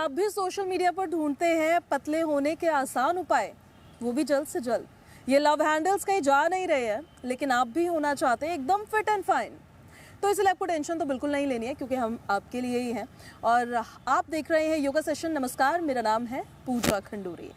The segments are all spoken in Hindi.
आप भी सोशल मीडिया पर ढूंढते हैं पतले होने के आसान उपाय, वो भी जल्द से जल्द। ये लव हैंडल्स कहीं जा नहीं रहे हैं, लेकिन आप भी होना चाहते हैं एकदम फिट एंड फाइन, तो इसलिए आपको टेंशन तो बिल्कुल नहीं लेनी है, क्योंकि हम आपके लिए ही हैं। और आप देख रहे हैं योगा सेशन। नमस्कार, मेरा नाम है पूजा खंडूरी।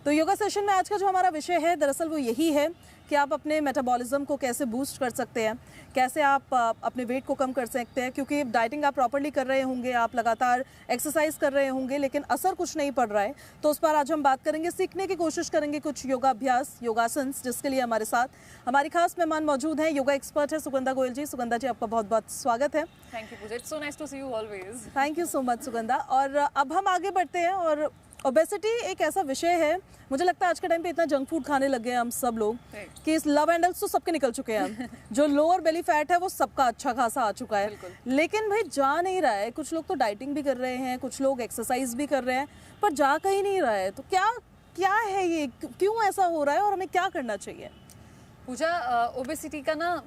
तो योगा सेशन में आज का जो हमारा विषय है, दरअसल वो यही है कि आप अपने मेटाबॉलिज्म को कैसे बूस्ट कर सकते हैं, कैसे आप अपने वेट को कम कर सकते हैं। क्योंकि डाइटिंग आप प्रॉपर्ली कर रहे होंगे, आप लगातार एक्सरसाइज कर रहे होंगे, लेकिन असर कुछ नहीं पड़ रहा है, तो उस पर आज हम बात करेंगे, सीखने की कोशिश करेंगे कुछ योगाभ्यास, योगासन, जिसके लिए हमारे साथ हमारी खास मेहमान मौजूद हैं। योगा एक्सपर्ट है सुगंधा गोयल जी। सुगंधा जी, आपका बहुत बहुत स्वागत है। Thank you Pooja, it's so nice to see you always. Thank you so much Sugandha. और अब हम आगे बढ़ते हैं। और ओबेसिटी एक ऐसा विषय है, मुझे लगता है आज के टाइम पे इतना जंक फूड खाने लग गए हम सब लोग कि इस लव हैंडल्स तो सबके निकल चुके हैं। जो लोअर बेली फैट है वो सबका अच्छा खासा आ चुका है, लेकिन भाई जा नहीं रहा है। कुछ लोग तो डाइटिंग भी कर रहे हैं, कुछ लोग एक्सरसाइज भी कर रहे हैं, पर जा कहीं नहीं रहा है। तो क्या है ये, क्यों ऐसा हो रहा है और हमें क्या करना चाहिए? पूजा, ओबेसिटी का ना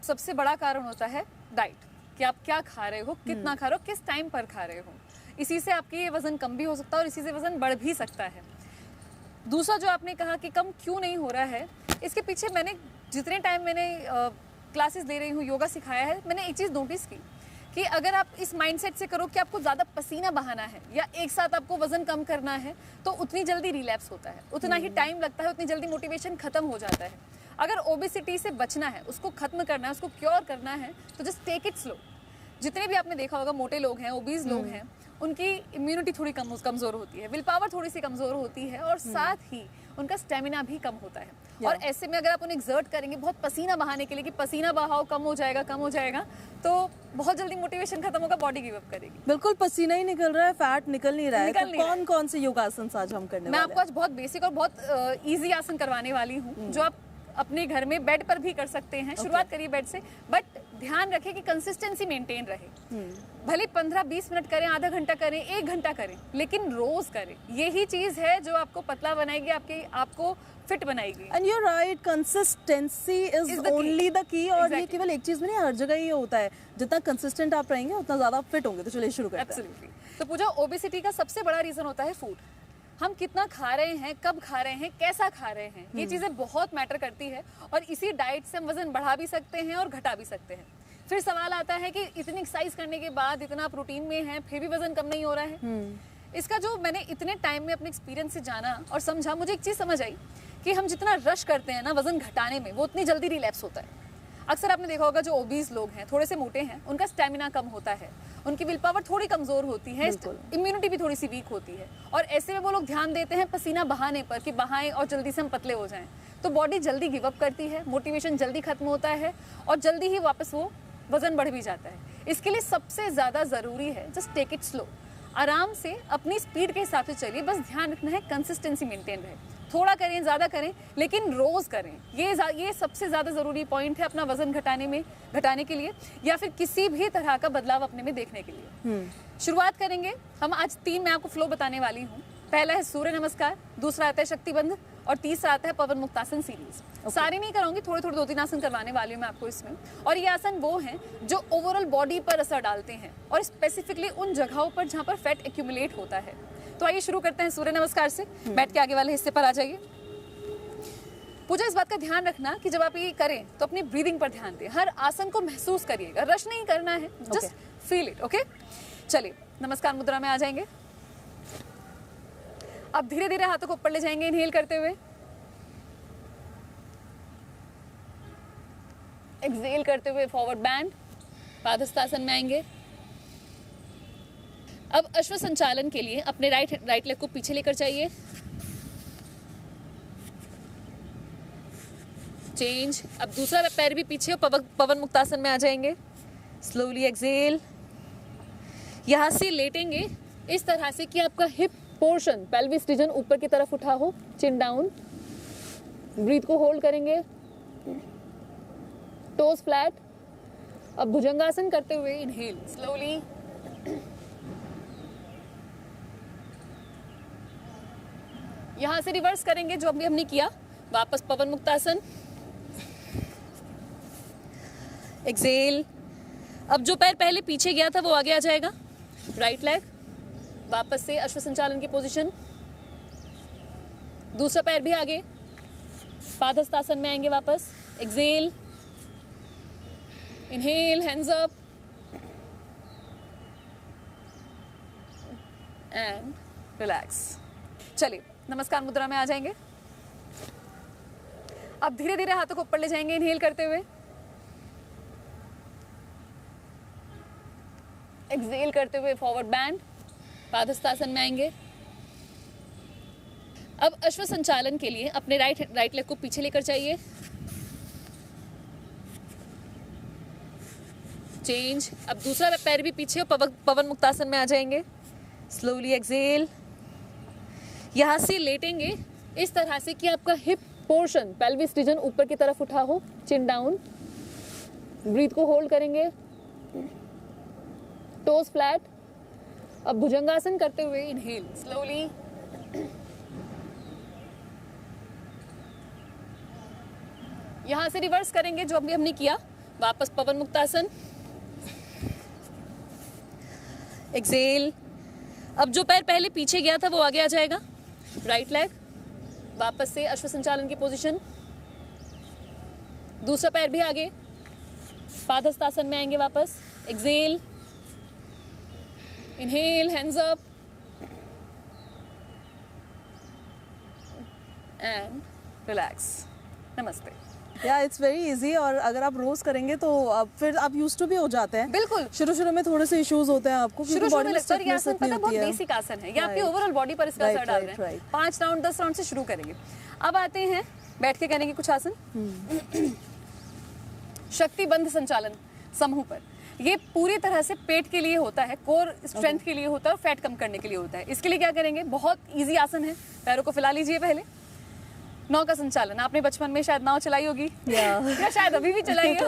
सबसे बड़ा कारण होता है डाइट, कि आप क्या खा रहे हो, कितना खा रहे हो, किस टाइम पर खा रहे हो। इसी से आपकी वजन कम भी हो सकता है और इसी से वजन बढ़ भी सकता है। दूसरा, जो आपने कहा कि कम क्यों नहीं हो रहा है, इसके पीछे मैंने जितने टाइम मैंने क्लासेस दे रही हूँ, योगा सिखाया है, मैंने एक चीज़ नोटिस की कि अगर आप इस माइंडसेट से करो कि आपको ज़्यादा पसीना बहाना है या एक साथ आपको वजन कम करना है, तो उतनी जल्दी रिलैप्स होता है, उतना ही टाइम लगता है, उतनी जल्दी मोटिवेशन खत्म हो जाता है। अगर ओबेसिटी से बचना है, उसको खत्म करना है, उसको क्योर करना है, तो जस्ट टेक इट स्लो। जितने भी आपने देखा होगा मोटे लोग हैं, ओबीज लोग हैं, उनकी इम्यूनिटी थोड़ी कमजोर होती है, विल पावर थोड़ी सी कमजोर होती है, और साथ ही उनका स्टेमिना भी कम होता है। और ऐसे में अगर आप उन्हें एक्सर्ट करेंगे बहुत पसीना बहाने के लिए कि पसीना बहाओ, कम हो जाएगा, तो बहुत जल्दी मोटिवेशन खत्म होगा, बॉडी गिव अप करेगी। बिल्कुल, पसीना ही निकल रहा है, फैट निकल नहीं रहा है। तो कौन से योगासन आज हम करने वाले हैं? मैं आपको आज बहुत बेसिक और बहुत ईजी आसन करवाने वाली हूँ, जो आप अपने घर में बेड पर भी कर सकते हैं। शुरुआत करिए बेड से, बट ध्यान रखें कि कंसिस्टेंसी मेंटेन रहे। भले 15-20 मिनट करें, आधा घंटा करें, 1 घंटा करें, लेकिन रोज करें। यही चीज है जो आपको पतला बनाएगी, आपको फिट बनाएगी। And you are right, consistency is only the key. और ये केवल एक चीज में नहीं, हर जगह ये होता है, जितना कंसिस्टेंट आप रहेंगे उतना ज्यादा फिट होंगे। तो चलिए शुरू करते हैं। एब्सोल्युटली। तो पूजा, ओबेसिटी का सबसे बड़ा रीजन होता है फूड। हम कितना खा रहे हैं, कब खा रहे हैं, कैसा खा रहे हैं, ये चीजें बहुत मैटर करती है। और इसी डाइट से हम वजन बढ़ा भी सकते हैं और घटा भी सकते हैं। फिर सवाल आता है कि इतनी एक्सरसाइज करने के बाद, इतना प्रोटीन में है, फिर भी वजन कम नहीं हो रहा है। इसका जो मैंने इतने टाइम में अपने एक्सपीरियंस से जाना और समझा, मुझे एक चीज समझ आई कि हम जितना रश करते हैं ना वजन घटाने में, वो उतनी जल्दी रिलैप्स होता है। अक्सर आपने देखा होगा जो ओबीज लोग हैं, थोड़े से मोटे हैं, उनका स्टेमिना कम होता है, उनकी विल पावर थोड़ी कमजोर होती है, इम्यूनिटी भी थोड़ी सी वीक होती है। और ऐसे में वो लोग ध्यान देते हैं पसीना बहाने पर कि बहाएं और जल्दी से हम पतले हो जाएं। तो बॉडी जल्दी गिव अप करती है, मोटिवेशन जल्दी खत्म होता है और जल्दी ही वापस वो वजन बढ़ भी जाता है। इसके लिए सबसे ज्यादा जरूरी है जस्ट टेक इट स्लो। आराम से अपनी स्पीड के हिसाब से चलिए, बस ध्यान रखना है कंसिस्टेंसी मेंटेन रहे। थोड़ा करें, ज्यादा करें, लेकिन रोज करें। ये सबसे ज्यादा जरूरी पॉइंट है अपना वजन घटाने के लिए, या फिर किसी भी तरह का बदलाव अपने में देखने के लिए। शुरुआत करेंगे हम आज 3 मैं आपको फ्लो बताने वाली हूँ। पहला है सूर्य नमस्कार, दूसरा आता है शक्तिबंध, और तीसरा आता है पवन मुक्तासन सीरीज। सारे नहीं कराऊंगी, थोड़े 2-3 आसन करवाने वाली हूँ मैं आपको इसमें। और ये आसन वो हैं जो ओवरऑल बॉडी पर असर डालते हैं, और स्पेसिफिकली उन जगहों पर जहाँ पर फैट एक्यूमुलेट होता है। तो आइए शुरू करते हैं सूर्य नमस्कार से। बैठ के आगे वाले हिस्से पर आ जाइए। पूजा, इस बात का ध्यान रखना कि जब आप ये करें तो अपनी ब्रीदिंग पर ध्यान दें। हर आसन को महसूस करिएगा, रश नहीं करना है, जस्ट फील इट। ओके, चलिए नमस्कार मुद्रा में आ जाएंगे। आप धीरे धीरे हाथों को ऊपर ले जाएंगे, इनहेल करते हुए, एक्सहेल करते हुए फॉरवर्ड बैंड, पादहस्तासन में आएंगे। अब अश्व संचालन के लिए अपने राइट लेग को पीछे लेकर जाइए, चेंज। अब दूसरा पैर भी पीछे, पवन मुक्तासन में आ जाएंगे। Slowly exhale. यहां से लेटेंगे इस तरह से कि आपका हिप पोर्शन, पेल्विस रीजन ऊपर की तरफ उठा हो, चिन डाउन। ब्रीथ को होल्ड करेंगे, टोज फ्लैट। अब भुजंगासन करते हुए इनहेल स्लोली, यहां से रिवर्स करेंगे जो अभी हमने किया, वापस पवन मुक्तासन, एक्सहेल। अब जो पैर पहले पीछे गया था वो आगे आ जाएगा, राइट लेग, वापस से अश्व संचालन की पोजीशन, दूसरा पैर भी आगे, पादहस्तासन में आएंगे वापस। Exhale, inhale, hands up and relax. चलिए नमस्कार मुद्रा में आ जाएंगे। अब धीरे धीरे हाथों को ऊपर ले जाएंगे इनहेल करते हुए, एक्सेल करते हुए फॉरवर्ड बैंड, पादहस्तासन में आएंगे। अब अश्व संचालन के लिए अपने राइट लेग को पीछे लेकर जाइए, चेंज। अब दूसरा पैर भी पीछे और पवन मुक्तासन में आ जाएंगे। स्लोली एक्सेल, यहां से लेटेंगे इस तरह से कि आपका हिप पोर्शन, पेल्विस रीजन ऊपर की तरफ उठा हो, चिन डाउन। ब्रीथ को होल्ड करेंगे, टोज फ्लैट। अब भुजंगासन करते हुए इनहेल, स्लोली यहां से रिवर्स करेंगे जो अभी हमने किया, वापस पवन मुक्तासन, एक्सेल। अब जो पैर पहले पीछे गया था वो आगे आ जाएगा, राइट लेग, वापस से अश्व संचालन की पोजीशन, दूसरा पैर भी आगे, पादहस्तासन में आएंगे वापस। Exhale, inhale, hands up and relax. नमस्ते। या इट्स वेरी इजी, और अगर आप रोज करेंगे तो फिर आप यूज्ड टू भी हो जाते हैं। बिल्कुल, शुरू में थोड़े से इश्यूज होते हैं आपको, शुरू में लगता है ये आसन पता है बहुत बेसिक आसन है, ये आपकी ओवरऑल बॉडी पर इसका असर डाल रहे हैं। 5 राउंड 10 राउंड से शुरू करेंगे। अब आते हैं बैठ के करेंगे कुछ आसन। शक्ति बंध संचालन समूह पर, ये पूरी तरह से पेट के लिए होता है, कोर स्ट्रेंथ के लिए होता है और फैट कम करने के लिए होता है। इसके लिए क्या करेंगे, बहुत इजी आसन है, पैरों को फैला लीजिए पहले। नाव का संचालन, आपने बचपन में शायद नाव चलाई होगी या शायद अभी भी चलाई है।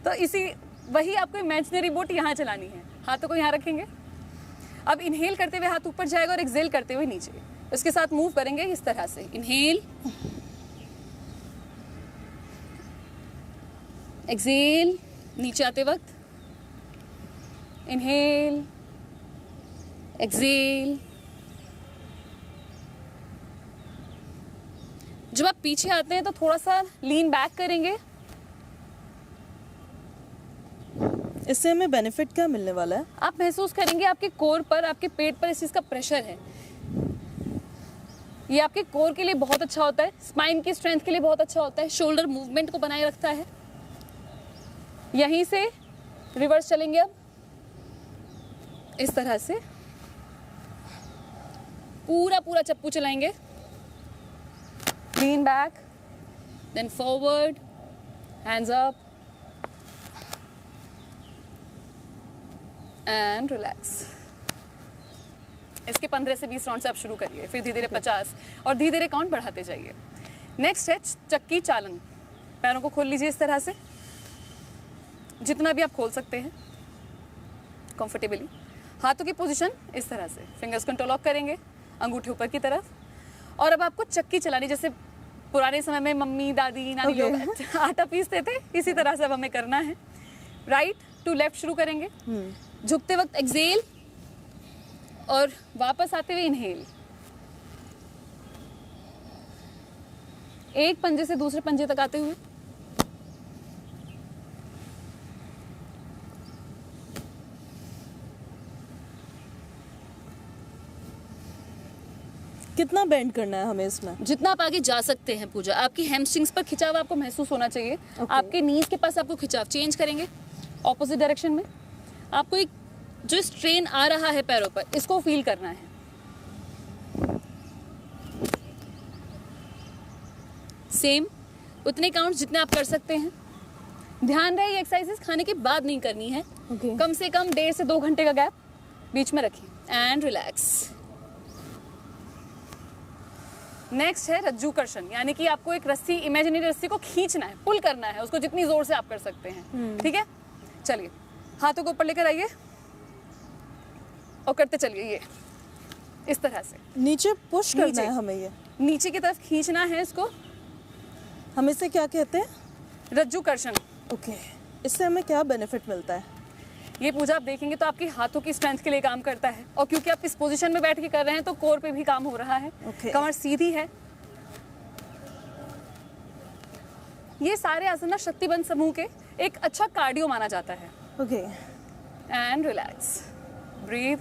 तो इसी वही आपको इमेजिनरी बोट यहाँ चलानी है, हाथों को यहाँ रखेंगे। अब इनहेल करते हुए हाथ ऊपर जाएगा और एक्सेल करते हुए नीचे, उसके साथ मूव करेंगे इस तरह से। इनहेल, एक्सेल, नीचे आते वक्त इनहेल, एक्सेल। जब आप पीछे आते हैं तो थोड़ा सा लीन बैक करेंगे। इससे हमें बेनिफिट क्या मिलने वाला है? आप महसूस करेंगे आपके कोर पर, आपके पेट पर इस चीज का प्रेशर है। ये आपके कोर के लिए बहुत अच्छा होता है, स्पाइन की स्ट्रेंथ के लिए बहुत अच्छा होता है, शोल्डर मूवमेंट को बनाए रखता है। यहीं से रिवर्स चलेंगे अब इस तरह से, पूरा चप्पू चलाएंगे। Lean back, then forward, hands up, and relax. इसके 15 से 20 राउंड से आप शुरू करिए, फिर धीरे धीरे 50 और धीरे धीरे काउंट बढ़ाते जाइए। नेक्स्ट है चक्की चालन। पैरों को खोल लीजिए इस तरह से, जितना भी आप खोल सकते हैं कंफर्टेबली। हाथों की पोजीशन इस तरह से, फिंगर्स को इंटरलॉक करेंगे, अंगूठे ऊपर की तरफ। और अब आपको चक्की चलानी, जैसे पुराने समय में मम्मी दादी नानी लोग आटा पीसते थे, इसी तरह से अब हमें करना है। राइट टू लेफ्ट शुरू करेंगे, झुकते वक्त एक्सेल और वापस आते हुए इनहेल। एक पंजे से दूसरे पंजे तक आते हुए, कितना बेंड करना है हमें इसमें? जितना आप आगे जा सकते हैं पूजा। आपकी हैमस्ट्रिंग्स पर खिंचाव आपको महसूस होना चाहिए। आपके नीज के पास आपको खिंचाव, चेंज करेंगे ऑपोजिट डायरेक्शन में। आपको एक जो स्ट्रेन आ रहा है पैरों पर, इसको फील करना है। सेम उतने काउंट जितने आप कर सकते हैं। ध्यान रहे ये एक्सरसाइजेस खाने के बाद नहीं करनी है। कम से कम 1.5 से 2 घंटे का गैप बीच में रखिए एंड रिलैक्स। नेक्स्ट है रज्जुकर्षण, यानी कि आपको एक रस्सी, इमेजिनरी रस्सी को खींचना है, पुल करना है उसको, जितनी जोर से आप कर सकते हैं। ठीक है, चलिए हाथों को ऊपर लेकर आइए और करते चलिए ये इस तरह से। नीचे पुश करना है हमें, ये नीचे की तरफ खींचना है इसको। हम इसे क्या कहते हैं? रज्जुकर्षण। ओके, इससे हमें क्या बेनिफिट मिलता है? ये पूजा आप देखेंगे तो आपकी हाथों की स्ट्रेंथ के लिए काम करता है, और क्योंकि आप इस पोजीशन में बैठ के कर रहे हैं तो कोर पे भी काम हो रहा है। Okay. कमर सीधी है। ये सारे आसन ना शक्तिबंध समूह के एक अच्छा कार्डियो माना जाता है। Okay, and relax, breathe.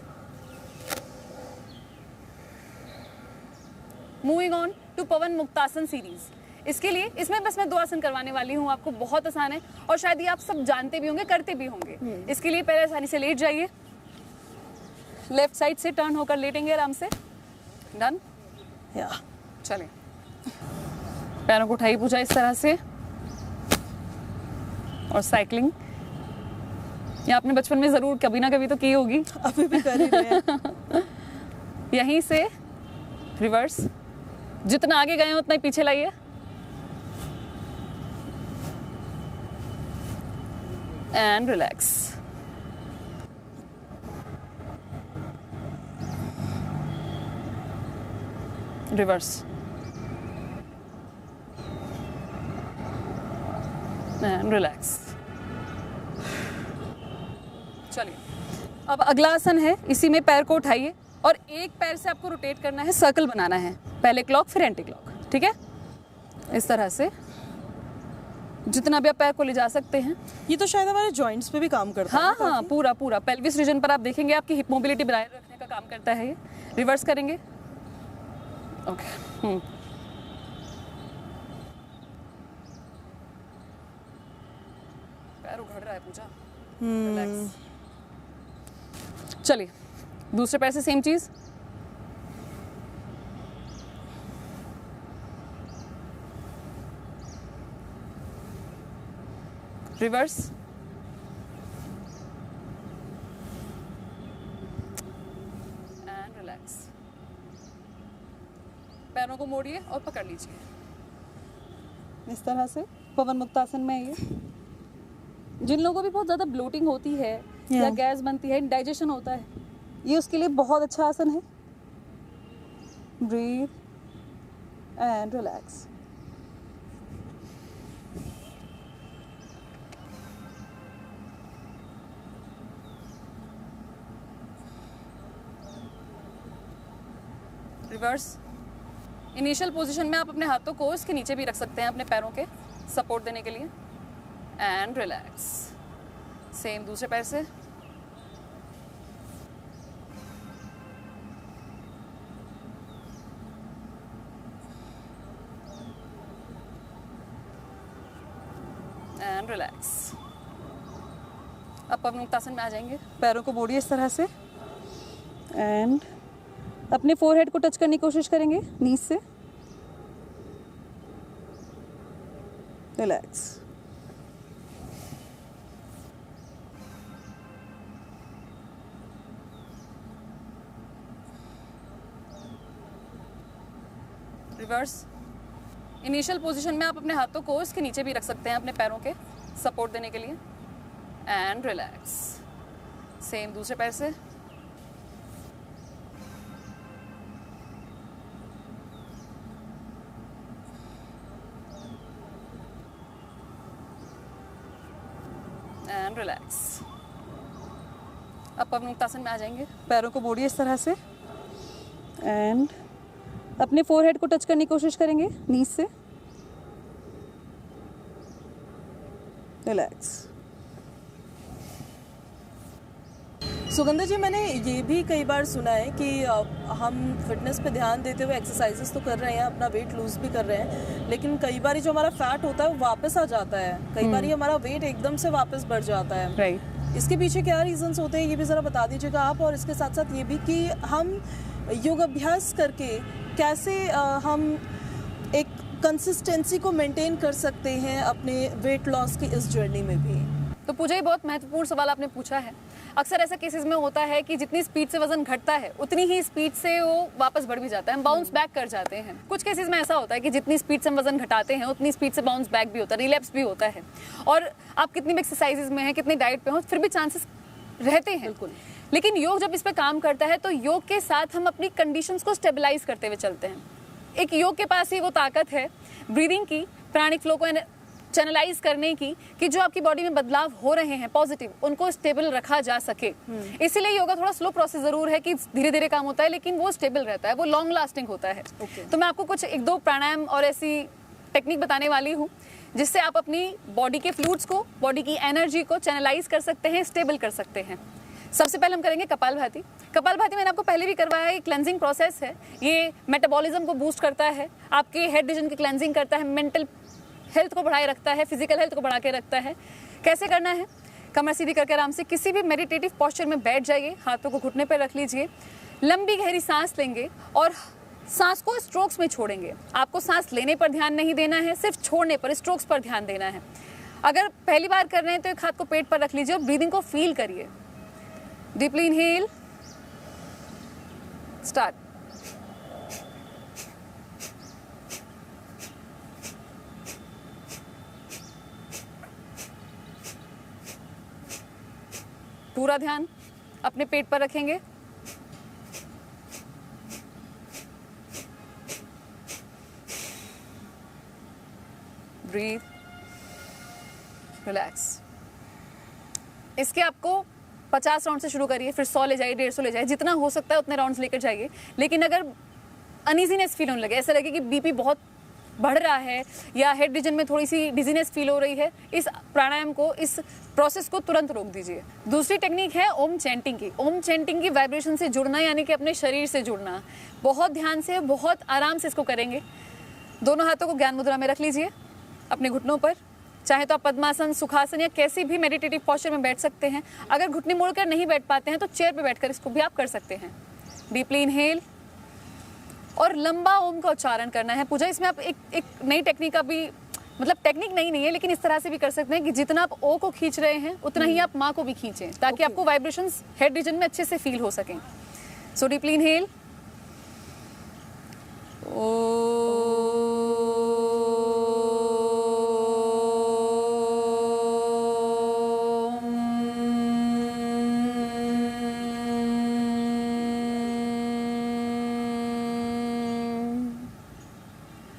Moving on to Pawan Muktasana series. इसके लिए इसमें बस मैं 2 आसन करवाने वाली हूँ आपको, बहुत आसान है और शायद ये आप सब जानते भी होंगे, करते भी होंगे। इसके लिए पहले आसानी से लेट जाइए, लेफ्ट साइड से टर्न होकर लेटेंगे आराम से। डन। या चलिए, पैरों को उठाइए पूजा इस तरह से, और साइकिलिंग ये आपने बचपन में जरूर कभी ना कभी तो की होगी, अभी भी कर ही रहे हैं। यहीं से रिवर्स, जितना आगे गए हैं उतना ही पीछे लाइए, and relax. Reverse and relax. चलिए, अब अगला आसन है, इसी में पैर को उठाइए और एक पैर से आपको रोटेट करना है, सर्कल बनाना है, पहले क्लॉक फिर एंटी क्लॉक, ठीक है? इस तरह से जितना भी आप पैर को ले जा सकते हैं। ये तो शायद हमारे जॉइंट्स पे भी काम करता है। हाँ हाँ, पूरा पूरा पेल्विस रीजन पर आप देखेंगे आपकी हिप मोबिलिटी बनाए रखने का काम करता है ये। रिवर्स करेंगे, ओके। पैर उघड़ रहा है पूजा, रिलैक्स। चलिए, दूसरे पैर से सेम चीज, रिवर्स, एंड रिलैक्स। पैरों को मोड़िए और पकड़ लीजिए इस तरह से, पवन मुक्तासन में। ये जिन लोगों को भी बहुत ज़्यादा ब्लोटिंग होती है या गैस बनती है, इंडाइजेशन होता है, ये उसके लिए बहुत अच्छा आसन है। Breathe and relax. Reverse. Initial position में आप अपने हाथों को इसके नीचे भी रख सकते हैं, अपने पैरों के सपोर्ट देने के लिए, एंड रिलैक्स। सेम दूसरे पैर से, एंड रिलैक्स। अब पवन मुक्तासन में आ जाएंगे, पैरों को मोड़िए इस तरह से, एंड अपने फोरहेड को टच करने की कोशिश करेंगे नीज से, रिलैक्स। रिवर्स। इनिशियल पोजीशन में आप अपने हाथों को इसके नीचे भी रख सकते हैं, अपने पैरों के सपोर्ट देने के लिए, एंड रिलैक्स। सेम दूसरे पैर से, एंड रिलैक्स। अब पवन मुक्तासन में आ जाएंगे, पैरों को मोड़िए इस तरह से, एंड अपने फोरहेड को टच करने की कोशिश करेंगे नीज से, रिलैक्स। सुगंधा जी, मैंने ये भी कई बार सुना है कि हम फिटनेस पे ध्यान देते हुए एक्सरसाइजेस तो कर रहे हैं, अपना वेट लूज भी कर रहे हैं, लेकिन कई बार जो हमारा फैट होता है वो वापस आ जाता है, कई बार हमारा वेट एकदम से वापस बढ़ जाता है। राइट। इसके पीछे क्या रीजंस होते हैं, ये भी ज़रा बता दीजिएगा आप, और इसके साथ साथ ये भी कि हम योग अभ्यास करके कैसे हम एक कंसिस्टेंसी को मेंटेन कर सकते हैं अपने वेट लॉस की इस जर्नी में भी। तो पूजा, ही बहुत महत्वपूर्ण सवाल आपने पूछा है। अक्सर ऐसा केसेस में होता है कि जितनी स्पीड से वजन घटता है उतनी ही स्पीड से वो वापस बढ़ भी जाता है, हम बाउंस बैक कर जाते हैं। कुछ केसेस में ऐसा होता है कि जितनी स्पीड से हम वजन घटाते हैं उतनी स्पीड से बाउंस बैक भी होता है, रिलैप्स भी होता है, और आप कितनी भी एक्सरसाइजेज में हैं, कितनी डाइट पे हो, फिर भी चांसेस रहते हैं। बिल्कुल। लेकिन योग जब इस पे काम करता है तो योग के साथ हम अपनी कंडीशंस को स्टेबलाइज करते हुए चलते हैं। एक योग के पास ही वो ताकत है ब्रीदिंग की, प्राणिक फ्लो को चैनलाइज करने की कि जो आपकी बॉडी में बदलाव हो रहे हैं पॉजिटिव, उनको स्टेबल रखा जा सके। इसीलिए योगा थोड़ा स्लो प्रोसेस जरूर है कि धीरे धीरे काम होता है, लेकिन वो स्टेबल रहता है, वो लॉन्ग लास्टिंग होता है। तो मैं आपको कुछ 1-2 प्राणायाम और ऐसी टेक्निक बताने वाली हूँ जिससे आप अपनी बॉडी के फ्लूइड्स को, बॉडी की एनर्जी को चैनलाइज कर सकते हैं, स्टेबल कर सकते हैं। सबसे पहले हम करेंगे कपालभाति। कपालभाति मैंने आपको पहले भी करवाया है, क्लेंजिंग प्रोसेस है। ये मेटाबॉलिज्म को बूस्ट करता है, आपके हेड रीजन की क्लेंजिंग करता है, मेंटल हेल्थ को बढ़ाए रखता है, फिजिकल हेल्थ को बढ़ा के रखता है। कैसे करना है? कमर सीधी करके आराम से किसी भी मेडिटेटिव पोस्चर में बैठ जाइए, हाथों को घुटने पर रख लीजिए, लंबी गहरी सांस लेंगे और सांस को स्ट्रोक्स में छोड़ेंगे। आपको सांस लेने पर ध्यान नहीं देना है, सिर्फ छोड़ने पर, स्ट्रोक्स पर ध्यान देना है। अगर पहली बार कर रहे हैं तो एक हाथ को पेट पर रख लीजिए और ब्रीदिंग को फील करिए। Deeply inhale, start. पूरा ध्यान अपने पेट पर रखेंगे। Breathe, relax. इसके आपको 50 राउंड से शुरू करिए, फिर 100 ले जाइए, 150 ले जाइए, जितना हो सकता है उतने राउंड्स लेकर जाइए। लेकिन अगर अनइजीनेस फील होने लगे, ऐसा लगे कि बीपी बहुत बढ़ रहा है या हेड रीजन में थोड़ी सी डिजीनेस फील हो रही है, इस प्राणायाम को, इस प्रोसेस को तुरंत रोक दीजिए। दूसरी टेक्निक है ओम चैंटिंग की। ओम चैंटिंग की वाइब्रेशन से जुड़ना, यानी कि अपने शरीर से जुड़ना। बहुत ध्यान से, बहुत आराम से इसको करेंगे। दोनों हाथों को ज्ञान मुद्रा में रख लीजिए अपने घुटनों पर। चाहे तो आप पद्मासन, सुखासन या कैसी भी मेडिटेटिव पोस्चर में बैठ सकते हैं। अगर घुटने मोड़कर नहीं बैठ पाते हैं तो चेयर पे बैठकर इसको भी आप कर सकते हैं। डीपली इनहेल और लंबा ओम का उच्चारण करना है। पूजा, इसमें आप एक नई टेक्निक का भी, मतलब टेक्निक नहीं है, लेकिन इस तरह से भी कर सकते हैं कि जितना आप ओ को खींच रहे हैं उतना ही आप माँ को भी खींचें, ताकि आपको वाइब्रेशंस हेड रीजन में अच्छे से फील हो सकें। सो डीपली इनहेल,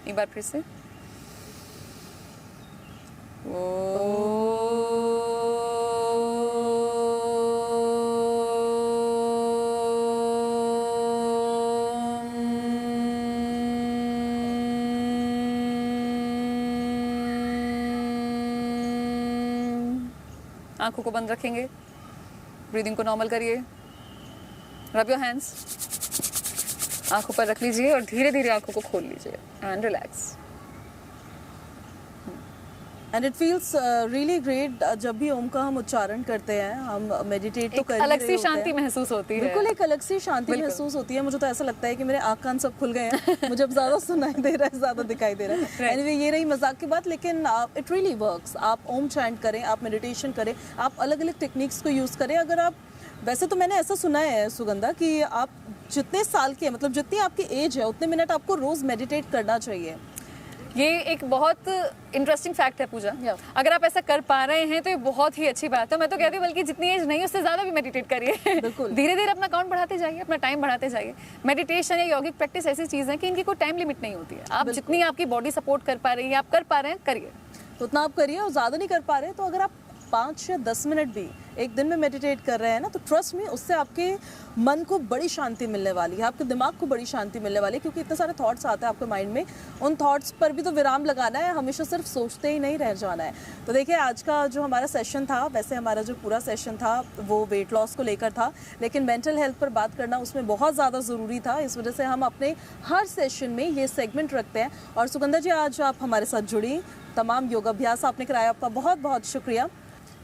एक बार फिर से आंखों को बंद रखेंगे, ब्रीदिंग को नॉर्मल करिए। रब योर हैंड्स, आंखों पर रख लीजिए और धीरे धीरे आंखों को खोल लीजिए and relax. And it feels really great जब भी ओम का हम उच्चारण करते हैं, हम मेडिटेट तो कर ही अलग रहे सी होते शांति हैं। महसूस होती है। बिल्कुल एक अलग सी शांति महसूस होती है। मुझे तो ऐसा लगता है कि मेरे आँख कान सब खुल गए हैं, मुझे अब ज्यादा सुनाई दे रहा है, ज्यादा दिखाई दे रहा है। एनीवे, ये रही मजाक की बात, लेकिन इट रियली वर्क्स। आप ओम चैंट करें, आप मेडिटेशन करें, आप अलग अलग टेक्निक्स को यूज करें। अगर आप, वैसे तो मैंने ऐसा सुना है सुगंधा कि आप जितने साल के, मतलब जितनी आपकी एज है उतने मिनट आपको रोज मेडिटेट करना चाहिए। ये एक बहुत इंटरेस्टिंग फैक्ट है पूजा। अगर आप ऐसा कर पा रहे हैं तो ये बहुत ही अच्छी बात है। मैं तो कहती हूँ बल्कि जितनी एज नहीं उससे ज्यादा भी मेडिटेट करिए। बिल्कुल। धीरे धीरे अपना काउंट बढ़ाते जाइए, अपना टाइम बढ़ाते जाइए। मेडिटेशन या यौगिक प्रैक्टिस ऐसी चीज है कि इनकी कोई टाइम लिमिट नहीं होती है। आप जितनी आपकी बॉडी सपोर्ट कर पा रही है, आप कर पा रहे हैं, करिए। तो उतना आप करिए, और ज़्यादा नहीं कर पा रहे तो अगर आप 5 या 10 मिनट भी एक दिन में मेडिटेट कर रहे हैं ना, तो ट्रस्ट में उससे आपके मन को बड़ी शांति मिलने वाली है, आपके दिमाग को बड़ी शांति मिलने वाली है। क्योंकि इतने सारे थॉट्स आते हैं आपके माइंड में, उन थॉट्स पर भी तो विराम लगाना है, हमेशा सिर्फ सोचते ही नहीं रह जाना है। तो देखिए, आज का जो हमारा सेशन था, वैसे हमारा जो पूरा सेशन था वो वेट लॉस को लेकर था, लेकिन मेंटल हेल्थ पर बात करना उसमें बहुत ज़्यादा ज़रूरी था। इस वजह से हम अपने हर सेशन में ये सेगमेंट रखते हैं। और सुगंधा जी, आज आप हमारे साथ जुड़ी, तमाम योगाभ्यास आपने कराया, आपका बहुत बहुत शुक्रिया।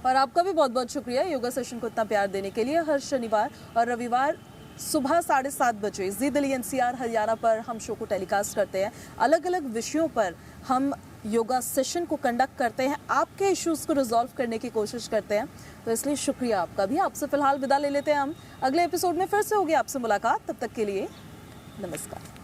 और आपका भी बहुत बहुत शुक्रिया योगा सेशन को इतना प्यार देने के लिए। हर शनिवार और रविवार सुबह 7:30 बजे ज़ी दिल्ली NCR हरियाणा पर हम शो को टेलीकास्ट करते हैं। अलग अलग विषयों पर हम योगा सेशन को कंडक्ट करते हैं, आपके इश्यूज़ को रिजॉल्व करने की कोशिश करते हैं। तो इसलिए शुक्रिया आपका भी। आपसे फ़िलहाल विदा ले लेते हैं हम। अगले एपिसोड में फिर से होगी आपसे मुलाकात। तब तक के लिए नमस्कार।